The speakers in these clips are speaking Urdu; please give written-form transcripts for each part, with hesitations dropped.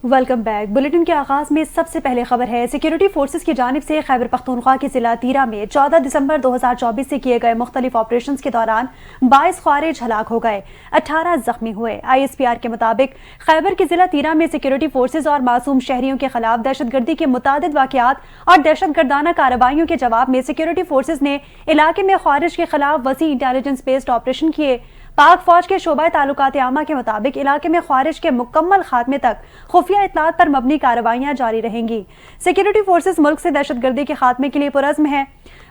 Welcome back. بلیٹن کے آغاز میں سب سے پہلے خبر ہے، سیکیورٹی فورسز کی جانب سے خیبر پختونخوا کے ضلع تیرا میں 14 دسمبر 2024 سے کیے گئے مختلف آپریشنز کے دوران 22 خوارج ہلاک ہو گئے، 18 زخمی ہوئے۔ ISPR کے مطابق خیبر کے ضلع تیرا میں سیکیورٹی فورسز اور معصوم شہریوں کے خلاف دہشت گردی کے متعدد واقعات اور دہشت گردانہ کارروائیوں کے جواب میں سیکیورٹی فورسز نے علاقے میں خوارج کے خلاف وسیع انٹیلیجنس بیسڈ آپریشن کیے۔ پاک فوج کے شعبہ تعلقات عامہ کے مطابق علاقے میں خوارج کے مکمل خاتمے تک خفیہ اطلاعات پر مبنی کارروائیاں جاری رہیں گی۔ سیکیورٹی فورسز ملک سے دہشت گردی کے خاتمے کے لیے پرعزم ہیں۔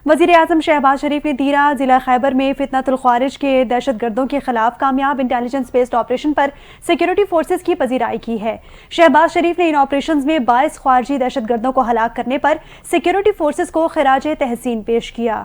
وزیر اعظم شہباز شریف نے تیرا ضلع خیبر میں فتنۃ الخوارج کے دہشت گردوں کے خلاف کامیاب انٹیلیجنس بیسڈ آپریشن پر سیکیورٹی فورسز کی پذیرائی کی ہے۔ شہباز شریف نے ان آپریشنز میں 22 خارجی دہشت گردوں کو ہلاک کرنے پر سیکیورٹی فورسز کو خراج تحسین پیش کیا۔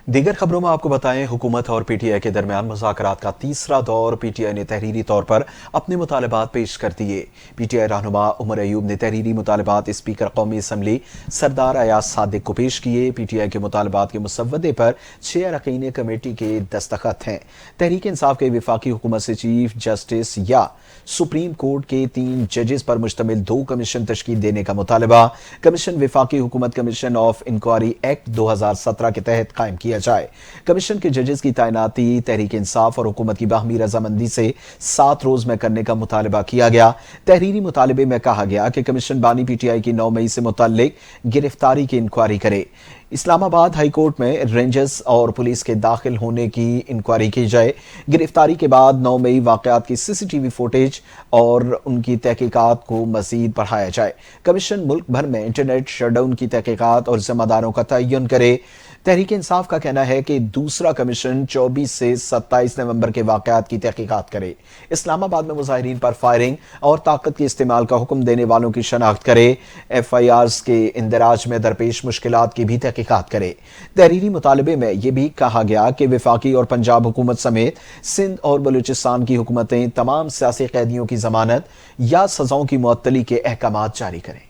دیگر خبروں میں آپ کو بتائیں، حکومت اور پی ٹی آئی کے درمیان مذاکرات کا تیسرا دور۔ پی ٹی آئی نے تحریری طور پر اپنے مطالبات پیش کر دیے۔ پی ٹی آئی رہنما عمر ایوب نے تحریری مطالبات اسپیکر قومی اسمبلی سردار ایاز صادق کو پیش کیے۔ پی ٹی آئی کے مطالبات کے مسودے پر 6 اراکین کمیٹی کے دستخط ہیں۔ تحریک انصاف کے وفاقی حکومت سے چیف جسٹس یا سپریم کورٹ کے 3 ججز پر مشتمل 2 کمیشن تشکیل دینے کا مطالبہ۔ کمیشن وفاقی حکومت کمیشن آف انکوائری ایکٹ 2017 کے تحت قائم کیا جائے۔ کمیشن کے ججز کی تعیناتی تحریک انصاف اور حکومت کی باہمی رضامندی سے 7 روز میں کرنے کا مطالبہ کیا گیا۔ تحریری مطالبے میں کہا گیا کہ کمیشن بانی پی ٹی آئی کی 9 مئی سے متعلق گرفتاری کی انکوائری کرے۔ اسلام آباد ہائی کورٹ میں رینجرز اور پولیس کے داخل ہونے کی انکوائری کی جائے۔ گرفتاری کے بعد 9 مئی واقعات کی سی سی ٹی وی فوٹیج اور ان کی تحقیقات کو مزید بڑھایا جائے۔ کمیشن ملک بھر میں انٹرنیٹ شٹ ڈاؤن کی تحقیقات اور ذمہ داروں کا تعین کرے۔ تحریک انصاف کا کہنا ہے کہ دوسرا کمیشن 24 سے 27 نومبر کے واقعات کی تحقیقات کرے۔ اسلام آباد میں مظاہرین پر فائرنگ اور طاقت کے استعمال کا حکم دینے والوں کی شناخت کرے۔ FIRs کے اندراج میں درپیش مشکلات کی بھی تحقیقات کرے۔ تحریری مطالبے میں یہ بھی کہا گیا کہ وفاقی اور پنجاب حکومت سمیت سندھ اور بلوچستان کی حکومتیں تمام سیاسی قیدیوں کی ضمانت یا سزاؤں کی معطلی کے احکامات جاری کریں۔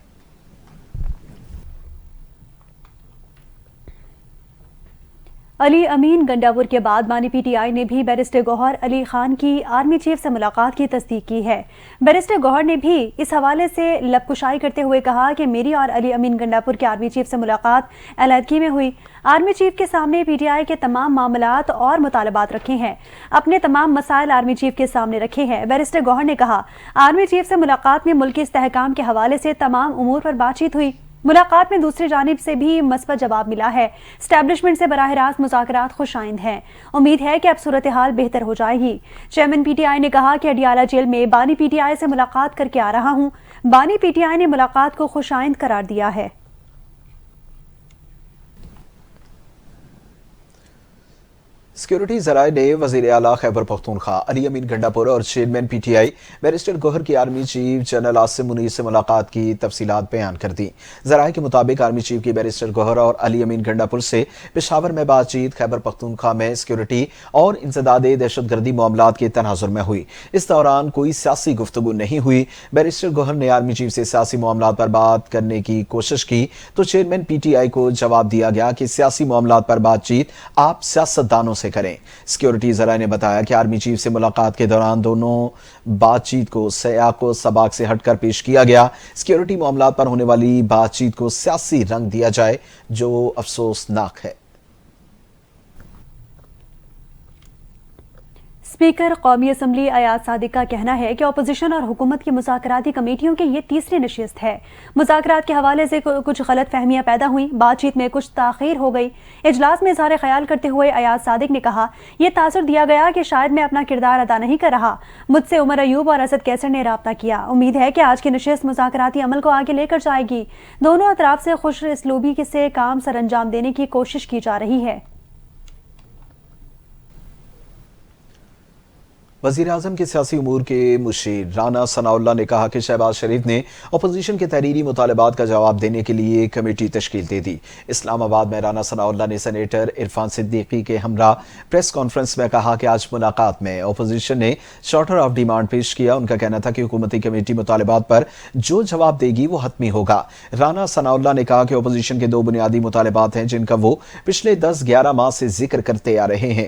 علی امین گنڈاپور کے بعد بانی پی ٹی آئی نے بھی بیرسٹر گوہر علی خان کی آرمی چیف سے ملاقات کی تصدیق کی ہے۔ بیرسٹر گوہر نے بھی اس حوالے سے لب کشائی کرتے ہوئے کہا کہ میری اور علی امین گنڈاپور کے آرمی چیف سے ملاقات علیحدگی میں ہوئی۔ آرمی چیف کے سامنے پی ٹی آئی کے تمام معاملات اور مطالبات رکھے ہیں، اپنے تمام مسائل آرمی چیف کے سامنے رکھے ہیں۔ بیرسٹر گوہر نے کہا آرمی چیف سے ملاقات میں ملکی استحکام کے حوالے سے تمام امور پر بات چیت ہوئی۔ ملاقات میں دوسری جانب سے بھی مثبت جواب ملا ہے۔ اسٹیبلشمنٹ سے براہ راست مذاکرات خوش آئند ہیں۔ امید ہے کہ اب صورتحال بہتر ہو جائے گی۔ چیئرمین پی ٹی آئی نے کہا کہ اڈیالہ جیل میں بانی پی ٹی آئی سے ملاقات کر کے آ رہا ہوں۔ بانی پی ٹی آئی نے ملاقات کو خوش آئند قرار دیا ہے۔ سیکیورٹی ذرائع نے وزیر اعلیٰ خیبر پختونخوا علی امین گنڈاپور اور chairman P T I barrister Gohar کی army chief general Asim Munir سے ملاقات کی تفصیلات بیان کر دی۔ ذرائع کے مطابق آرمی چیف کی بیرسٹر گوہر اور علی امین گنڈاپور سے پشاور میں بات چیت خیبر پختونخوا میں سیکیورٹی اور انسداد دہشت گردی معاملات کے تناظر میں ہوئی۔ اس دوران کوئی سیاسی گفتگو نہیں ہوئی۔ بیرسٹر گوہر نے آرمی چیف سے سیاسی معاملات پر بات کرنے کی کوشش کی تو چیئرمین پی ٹی آئی کو جواب دیا گیا کہ سیاسی معاملات پر بات چیت آپ سیاستدانوں سے کریں۔ سیکیورٹی ذرائع نے بتایا کہ آرمی چیف سے ملاقات کے دوران دونوں بات چیت کو سیاق و سباق سے ہٹ کر پیش کیا گیا۔ سیکیورٹی معاملات پر ہونے والی بات چیت کو سیاسی رنگ دیا جائے جو افسوسناک ہے۔ اسپیکر قومی اسمبلی ایاز صادق کا کہنا ہے کہ اپوزیشن اور حکومت کی مذاکراتی کمیٹیوں کی یہ تیسری نشست ہے۔ مذاکرات کے حوالے سے کچھ غلط فہمیاں پیدا ہوئیں، بات چیت میں کچھ تاخیر ہو گئی۔ اجلاس میں اظہار خیال کرتے ہوئے ایاز صادق نے کہا یہ تاثر دیا گیا کہ شاید میں اپنا کردار ادا نہیں کر رہا۔ مجھ سے عمر ایوب اور اسد کیسر نے رابطہ کیا۔ امید ہے کہ آج کی نشست مذاکراتی عمل کو آگے لے کر جائے گی۔ دونوں اطراف سے خوش اسلوبی سے کام سر انجام دینے کی کوشش کی جا رہی ہے۔ وزیر اعظم کے سیاسی امور کے مشیر رانا ثناء اللہ نے کہا کہ شہباز شریف نے اپوزیشن کے تحریری مطالبات کا جواب دینے کے لیے کمیٹی تشکیل دے دی۔ اسلام آباد میں رانا ثناء اللہ نے سینیٹر عرفان صدیقی کے ہمراہ پریس کانفرنس میں کہا کہ آج ملاقات میں اپوزیشن نے شارٹر آف ڈیمانڈ پیش کیا۔ ان کا کہنا تھا کہ حکومتی کمیٹی مطالبات پر جو جواب دے گی وہ حتمی ہوگا۔ رانا ثناء اللہ نے کہا کہ اپوزیشن کے 2 بنیادی مطالبات ہیں جن کا وہ پچھلے 10-11 ماہ سے ذکر کرتے آ رہے ہیں۔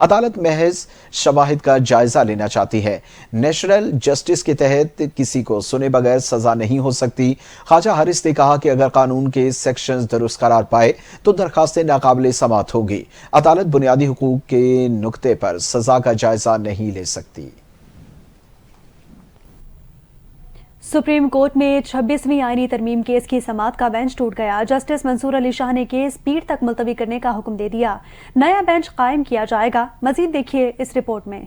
عدالت محض شواہد کا جائزہ لینا چاہتی ہے۔ نیچرل جسٹس کے تحت کسی کو سنے بغیر سزا نہیں ہو سکتی۔ خواجہ حارث نے کہا کہ اگر قانون کے سیکشنز درست قرار پائے تو درخواستیں ناقابل سماعت ہوگی۔ عدالت بنیادی حقوق کے نقطے پر سزا کا جائزہ نہیں لے سکتی۔ سپریم کورٹ میں 26ویں آئینی ترمیم کیس کی سماعت کا بینچ ٹوٹ گیا۔ جسٹس منصور علی شاہ نے کیس پیر تک ملتوی کرنے کا حکم دے دیا۔ نیا بینچ قائم کیا جائے گا۔ مزید دیکھیے اس رپورٹ میں۔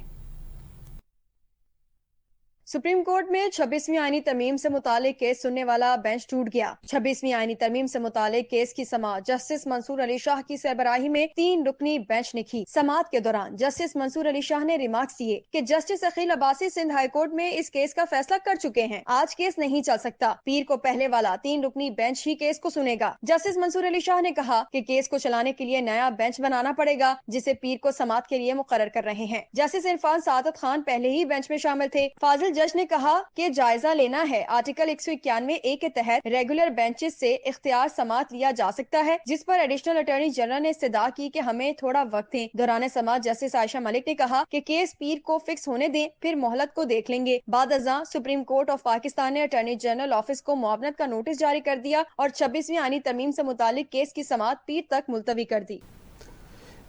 سپریم کورٹ میں 26ویں آئینی ترمیم سے متعلق کیس سننے والا بینچ ٹوٹ گیا۔ 26ویں آئینی ترمیم سے متعلق کیس کی سماعت جسٹس منصور علی شاہ کی سربراہی میں 3 رکنی بینچ نے کی۔ سماعت کے دوران جسٹس منصور علی شاہ نے ریمارکس دیے کہ justice Aqeel Abbasi Sindh high court میں اس کیس کا فیصلہ کر چکے ہیں، آج کیس نہیں چل سکتا۔ پیر کو پہلے والا 3 رکنی بینچ ہی کیس کو سنے گا۔ جسٹس منصور علی شاہ نے کہا کہ کیس کو چلانے کے لیے نیا بینچ بنانا پڑے گا، جسے پیر کو سماعت کے لیے مقرر کر رہے ہیں۔ جسٹس عرفان سعادت خان پہلے ہی بینچ میں شامل تھے۔ فاضل جج نے کہا کہ جائزہ لینا ہے۔ آرٹیکل 191(a) کے تحت ریگولر بینچز سے اختیار سماعت لیا جا سکتا ہے، جس پر ایڈیشنل اٹارنی جنرل نے استدعا کی کہ ہمیں تھوڑا وقت دیں۔ دوران سماعت جسٹس عائشہ ملک نے کہا کہ کیس پیر کو فکس ہونے دیں، پھر مہلت کو دیکھ لیں گے۔ بعد ازاں سپریم کورٹ آف پاکستان نے اٹارنی جنرل آفس کو معاونت کا نوٹس جاری کر دیا اور 26ویں آئینی ترمیم سے متعلق کیس کی سماعت پیر تک ملتوی کر دی۔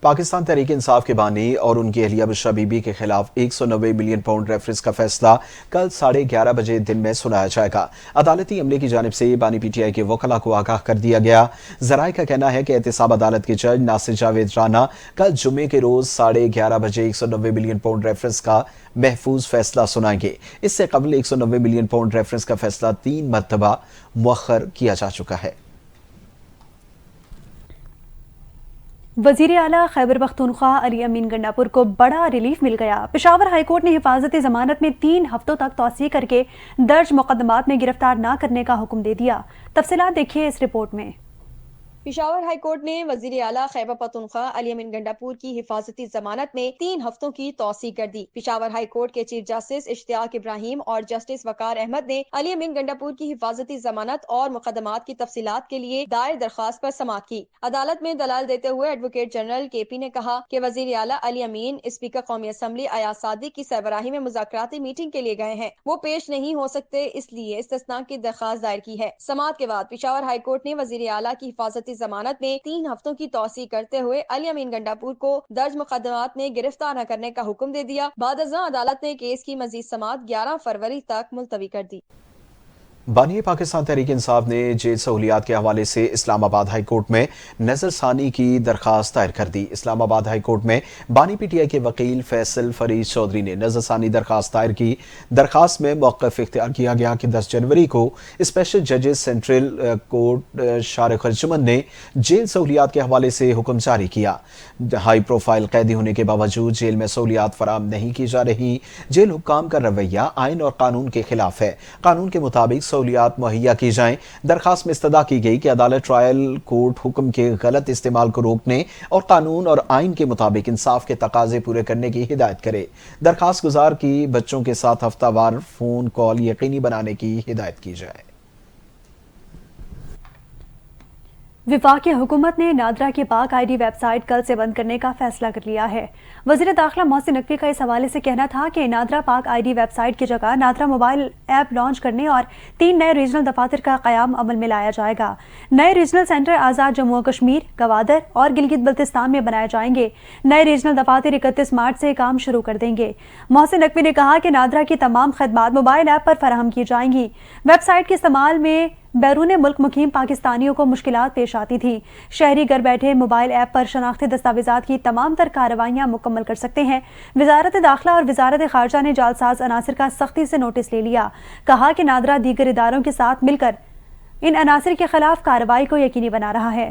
پاکستان تحریک انصاف کے بانی اور ان کی اہلیہ بشرا بی بی کے خلاف 190 ملین پاؤنڈ ریفرنس کا فیصلہ کل 11:30 بجے دن میں سنایا جائے گا۔ عدالتی عملے کی جانب سے بانی پی ٹی آئی کے وکلاء کو آگاہ کر دیا گیا۔ ذرائع کا کہنا ہے کہ احتساب عدالت کے جج ناصر جاوید رانا کل جمعے کے روز 11:30 بجے 190 ملین پاؤنڈ ریفرنس کا محفوظ فیصلہ سنائیں گے۔ اس سے قبل 190 ملین پاؤنڈ ریفرنس کا فیصلہ 3 مرتبہ مؤخر کیا جا چکا ہے۔ وزیر اعلیٰ خیبر پختونخوا علی امین گنڈاپور کو بڑا ریلیف مل گیا۔ پشاور ہائی کورٹ نے حفاظتی ضمانت میں 3 ہفتوں تک توسیع کر کے درج مقدمات میں گرفتار نہ کرنے کا حکم دے دیا۔ تفصیلات دیکھیے اس رپورٹ میں۔ پشاور ہائی کورٹ نے وزیر اعلیٰ خیبر پختونخوا علی امین گنڈاپور کی حفاظتی ضمانت میں 3 ہفتوں کی توسیع کر دی۔ پشاور ہائی کورٹ کے چیف جسٹس اشتیاق ابراہیم اور جسٹس وقار احمد نے علی امین گنڈاپور کی حفاظتی ضمانت اور مقدمات کی تفصیلات کے لیے دائر درخواست پر سماعت کی۔ عدالت میں دلائل دیتے ہوئے ایڈوکیٹ جنرل کے پی نے کہا کہ وزیر اعلیٰ علی امین اسپیکر قومی اسمبلی ایاز صادق کی سربراہی میں مذاکراتی میٹنگ کے لیے گئے ہیں، وہ پیش نہیں ہو سکتے، اس لیے استثناء کی درخواست دائر کی ہے۔ سماعت کے بعد پشاور ہائی کورٹ نے وزیر اعلیٰ کی حفاظتی ضمانت میں 3 ہفتوں کی توسیع کرتے ہوئے علی امین گنڈاپور کو درج مقدمات میں گرفتار نہ کرنے کا حکم دے دیا۔ بعد ازاں عدالت نے کیس کی مزید سماعت 11 فروری تک ملتوی کر دی۔ بانی پاکستان تحریک انصاف نے جیل سہولیات کے حوالے سے اسلام آباد ہائی کورٹ میں نظر ثانی کی درخواست دائر کر دی۔ اسلام آباد ہائی کورٹ میں بانی پی ٹی آئی کے وکیل فیصل فرید چودھری نے نظر ثانی درخواست دائر کی۔ درخواست میں موقف اختیار کیا گیا کہ 10 جنوری کو اسپیشل ججز سینٹرل کورٹ شارق ارجمن نے جیل سہولیات کے حوالے سے حکم جاری کیا۔ ہائی پروفائل قیدی ہونے کے باوجود جیل میں سہولیات فراہم نہیں کی جا رہی۔ جیل حکام کا رویہ آئین اور قانون کے خلاف ہے۔ قانون کے مطابق سہولیات مہیا کی جائیں۔ درخواست میں استدعا کی گئی کہ عدالت ٹرائل کورٹ حکم کے غلط استعمال کو روکنے اور قانون اور آئین کے مطابق انصاف کے تقاضے پورے کرنے کی ہدایت کرے۔ درخواست گزار کی بچوں کے ساتھ ہفتہ وار فون کال یقینی بنانے کی ہدایت کی جائے۔ وفاقی حکومت نے نادرا کی پاک آئی ڈی ویب سائٹ کل سے بند کرنے کا فیصلہ کر لیا ہے۔ وزیر داخلہ محسن نقوی کا اس حوالے سے کہنا تھا کہ نادرا پاک آئی ڈی ویب سائٹ کی جگہ نادرا موبائل ایپ لانچ کرنے اور 3 نئے ریجنل دفاتر کا قیام عمل میں لایا جائے گا۔ نئے ریجنل سینٹر آزاد جموں و کشمیر، گوادر اور گلگت بلتستان میں بنائے جائیں گے۔ نئے ریجنل دفاتر 31 مارچ سے کام شروع کر دیں گے۔ محسن نقوی نے کہا کہ نادرا کی تمام خدمات موبائل ایپ پر فراہم کی جائیں گی۔ ویب سائٹ کے استعمال میں بیرون ملک مقیم پاکستانیوں کو مشکلات پیش آتی تھی۔ شہری گھر بیٹھے موبائل ایپ پر شناختی دستاویزات کی تمام تر کارروائیاں مکمل کر سکتے ہیں۔ وزارت داخلہ اور وزارت خارجہ نے جعلساز عناصر کا سختی سے نوٹس لے لیا۔ کہا کہ نادرا دیگر اداروں کے ساتھ مل کر ان عناصر کے خلاف کارروائی کو یقینی بنا رہا ہے۔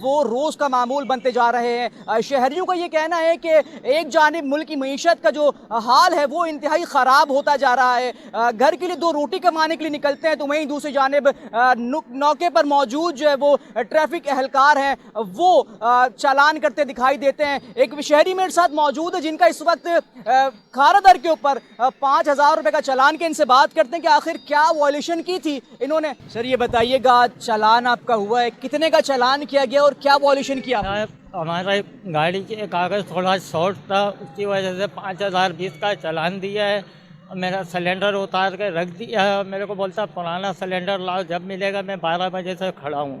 وہ روز کا معمول بنتے جا رہے ہیں. شہریوں کا یہ کہنا ہے کہ ایک جانب ملک کی معیشت کا جو حال ہے وہ انتہائی خراب ہوتا جا رہا ہے. گھر کے لیے 2 روٹی کمانے کے لیے نکلتے ہیں تو وہیں دوسری جانب نوکے پر موجود جو ہے وہ ٹریفک اہلکار ہیں وہ چالان کرتے دکھائی دیتے ہیں. ایک شہری میرے ساتھ موجود ہے جن کا اس وقت کھارا در کے اوپر 5,000 روپے کا چالان کے ان سے بات کرتے ہیں کہ آخر کیا وائلیشن کی تھی انہوں نے. سر یہ بتائیے گا چالان آپ کا ہوا ہے, کتنے کا چالان کیا گیا اور کیا وائلیشن کیا؟ ہمارا گاڑی کے کاغذ تھوڑا شارٹ تھا, اس کی وجہ سے 5,020 کا چالان دیا ہے. میرا سلنڈر اتار کے رکھ دیا ہے, میرے کو بولتا پرانا سلنڈر لاؤ, جب ملے گا. میں 12 بجے سے کھڑا ہوں.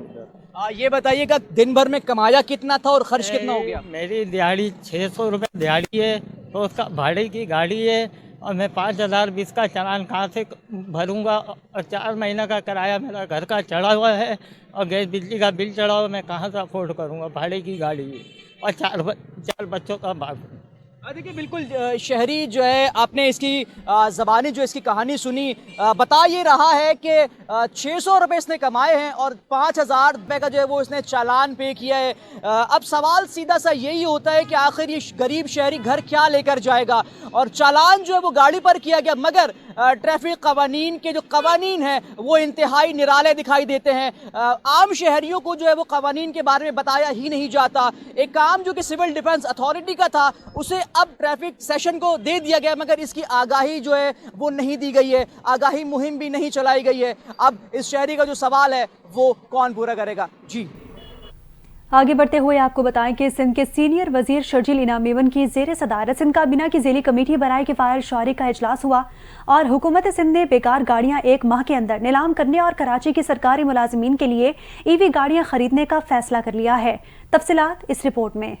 یہ بتائیے گا دن بھر میں کمایا کتنا تھا اور خرچ کتنا ہو گیا؟ میری دیہڑی 600 روپے دیہڑی ہے, تو اس کا بھاڑے کی گاڑی ہے, اور میں 5,020 کا چالان کہاں سے بھروں گا؟ اور 4 مہینہ کا کرایہ میرا گھر کا چڑھا ہوا ہے, اور گیس بجلی کا بل چڑھا ہوا, میں کہاں سے افورڈ کروں گا؟ بھاڑے کی گاڑی ہے اور 4 بچوں کا باپ. دیکھیے بالکل شہری جو ہے آپ نے اس کی زبانی جو اس کی کہانی سنی, بتا یہ رہا ہے کہ 600 روپے اس نے کمائے ہیں اور 5,000 روپے کا جو ہے وہ اس نے چالان پے کیا ہے. اب سوال سیدھا سا یہی ہوتا ہے کہ آخر یہ غریب شہری گھر کیا لے کر جائے گا؟ اور چالان جو ہے وہ گاڑی پر کیا گیا, مگر ٹریفک قوانین کے جو قوانین ہیں وہ انتہائی نرالے دکھائی دیتے ہیں. عام شہریوں کو جو ہے وہ قوانین کے بارے میں بتایا ہی نہیں جاتا. ایک کام جو کہ سول ڈیفنس اتھارٹی کا تھا اسے اب ٹریفک سیشن کو دے دیا گیا, مگر اس کی آگاہی جو ہے وہ نہیں دی گئی ہے, آگاہی مہم بھی نہیں چلائی گئی ہے. اب اس شہری کا جو سوال ہے وہ کون پورا کرے گا؟ جی آگے بڑھتے ہوئے آپ کو بتائیں کہ سندھ کے سینئر وزیر شرجیل انعام میمن کی زیر صدارت سندھ کابینہ کی ذیلی کمیٹی برائے کفایت شعاری کا اجلاس ہوا, اور حکومت سندھ نے بیکار گاڑیاں 1 ماہ کے اندر نیلام کرنے اور کراچی کی سرکاری ملازمین کے لیے ای وی گاڑیاں خریدنے کا فیصلہ کر لیا ہے. تفصیلات اس رپورٹ میں.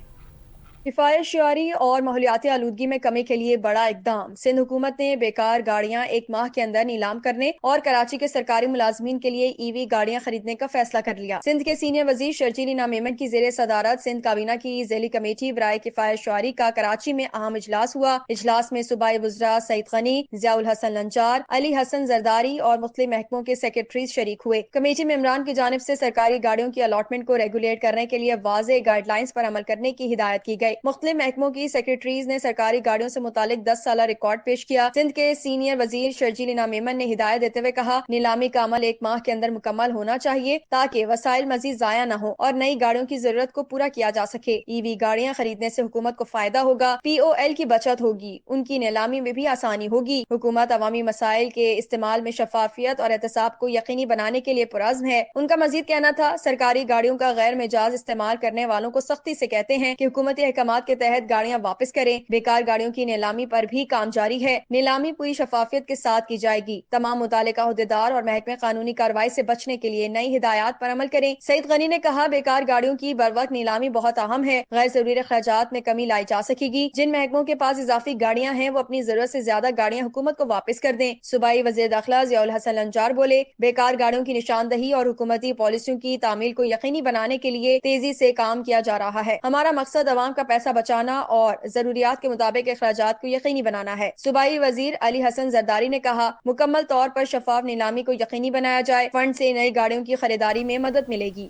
کفایت شعاری اور ماحولیاتی آلودگی میں کمی کے لیے بڑا اقدام. سندھ حکومت نے بیکار گاڑیاں 1 ماہ کے اندر نیلام کرنے اور کراچی کے سرکاری ملازمین کے لیے ای وی گاڑیاں خریدنے کا فیصلہ کر لیا. سندھ کے سینئر وزیر شرجیل انعام میمن کی زیر صدارت سندھ کابینہ کی ذیلی کمیٹی برائے کفایت شعاری کا کراچی میں اہم اجلاس ہوا. اجلاس میں صوبائی وزراء سعید غنی, ضیاء الحسن لنچار, علی حسن زرداری اور مختلف محکموں کے سیکرٹریز شریک ہوئے. کمیٹی ممبران کی جانب سے سرکاری گاڑیوں کی الاٹمنٹ کو ریگولیٹ کرنے کے لیے واضح گائیڈ لائنز پر عمل کرنے کی ہدایت کی گئی. مختلف محکموں کی سیکرٹریز نے سرکاری گاڑیوں سے متعلق 10 سالہ ریکارڈ پیش کیا. سندھ کے سینئر وزیر شرجیل انعام میمن نے ہدایت دیتے ہوئے کہا, نیلامی کا عمل 1 ماہ کے اندر مکمل ہونا چاہیے تاکہ وسائل مزید ضائع نہ ہو اور نئی گاڑیوں کی ضرورت کو پورا کیا جا سکے. ای وی گاڑیاں خریدنے سے حکومت کو فائدہ ہوگا, پی او ایل کی بچت ہوگی, ان کی نیلامی میں بھی آسانی ہوگی. حکومت عوامی مسائل کے استعمال میں شفافیت اور احتساب کو یقینی بنانے کے لیے پرعزم ہے. ان کا مزید کہنا تھا, سرکاری گاڑیوں کا غیر مجاز استعمال کرنے والوں کو سختی سے کہتے ہیں کہ حکومتی احکامات کے تحت گاڑیاں واپس کریں. بیکار گاڑیوں کی نیلامی پر بھی کام جاری ہے. نیلامی پوری شفافیت کے ساتھ کی جائے گی. تمام متعلقہ عہدیدار اور محکمے قانونی کارروائی سے بچنے کے لیے نئی ہدایات پر عمل کریں. سعید غنی نے کہا, بیکار گاڑیوں کی بروقت نیلامی بہت اہم ہے. غیر ضروری اخراجات میں کمی لائی جا سکے گی. جن محکموں کے پاس اضافی گاڑیاں ہیں وہ اپنی ضرورت سے زیادہ گاڑیاں حکومت کو واپس کر دیں. صوبائی وزیر داخلہ ضیاء الحسن لنچار بولے, بیکار گاڑیوں کی نشاندہی اور حکومتی پالیسیوں کی تعمیل کو یقینی بنانے کے لیے تیزی سے کام کیا جا رہا ہے. ہمارا مقصد عوام کا پیسہ بچانا اور ضروریات کے مطابق اخراجات کو یقینی بنانا ہے. صوبائی وزیر علی حسن زرداری نے کہا, مکمل طور پر شفاف نیلامی کو یقینی بنایا جائے. فنڈ سے نئی گاڑیوں کی خریداری میں مدد ملے گی.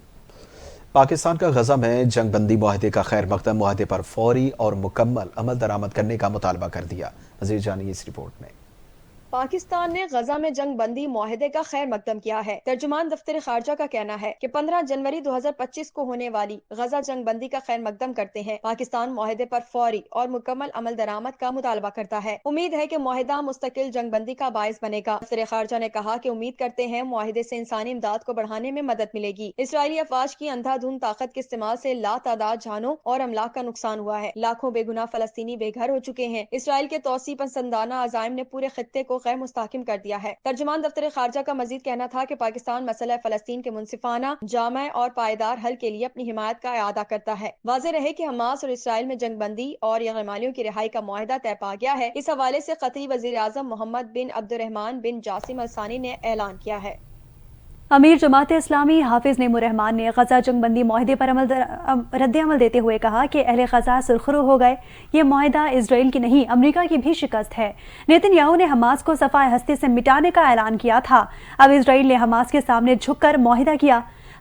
پاکستان کا غزہ میں جنگ بندی معاہدے کا خیر مقدم معاہدے پر فوری اور مکمل عمل درآمد کرنے کا مطالبہ کر دیا. مزید جانیے اس رپورٹ میں. پاکستان نے غزہ میں جنگ بندی معاہدے کا خیر مقدم کیا ہے. ترجمان دفتر خارجہ کا کہنا ہے کہ 15 جنوری 2025 کو ہونے والی غزہ جنگ بندی کا خیر مقدم کرتے ہیں. پاکستان معاہدے پر فوری اور مکمل عمل درآمد کا مطالبہ کرتا ہے. امید ہے کہ معاہدہ مستقل جنگ بندی کا باعث بنے گا. دفتر خارجہ نے کہا کہ امید کرتے ہیں معاہدے سے انسانی امداد کو بڑھانے میں مدد ملے گی. اسرائیلی افواج کی اندھا دھند طاقت کے استعمال سے لا تعداد جانوں اور املاک کا نقصان ہوا ہے. لاکھوں بے گناہ فلسطینی بے گھر ہو چکے ہیں. اسرائیل کے توسیع پسندانہ عزائم نے پورے خطے کو غیر مستحکم کر دیا ہے. ترجمان دفتر خارجہ کا مزید کہنا تھا کہ پاکستان مسئلہ فلسطین کے منصفانہ, جامع اور پائیدار حل کے لیے اپنی حمایت کا اعادہ کرتا ہے. واضح رہے کہ حماس اور اسرائیل میں جنگ بندی اور یرغمالیوں کی رہائی کا معاہدہ طے پا گیا ہے. اس حوالے سے قطری وزیر اعظم محمد بن عبد الرحمان بن جاسم الثانی نے اعلان کیا ہے. امیر جماعت اسلامی حافظ نعیم الرحمان نے غزہ جنگ بندی معاہدے پر رد عمل دیتے ہوئے کہا کہ اہل غزہ سرخرو ہو گئے. یہ معاہدہ اسرائیل کی نہیں امریکہ کی بھی شکست ہے. نیتن یاہو نے حماس کو صفحہ ہستی سے مٹانے کا اعلان کیا تھا. اب اسرائیل نے حماس کے سامنے جھک کر معاہدہ کیا.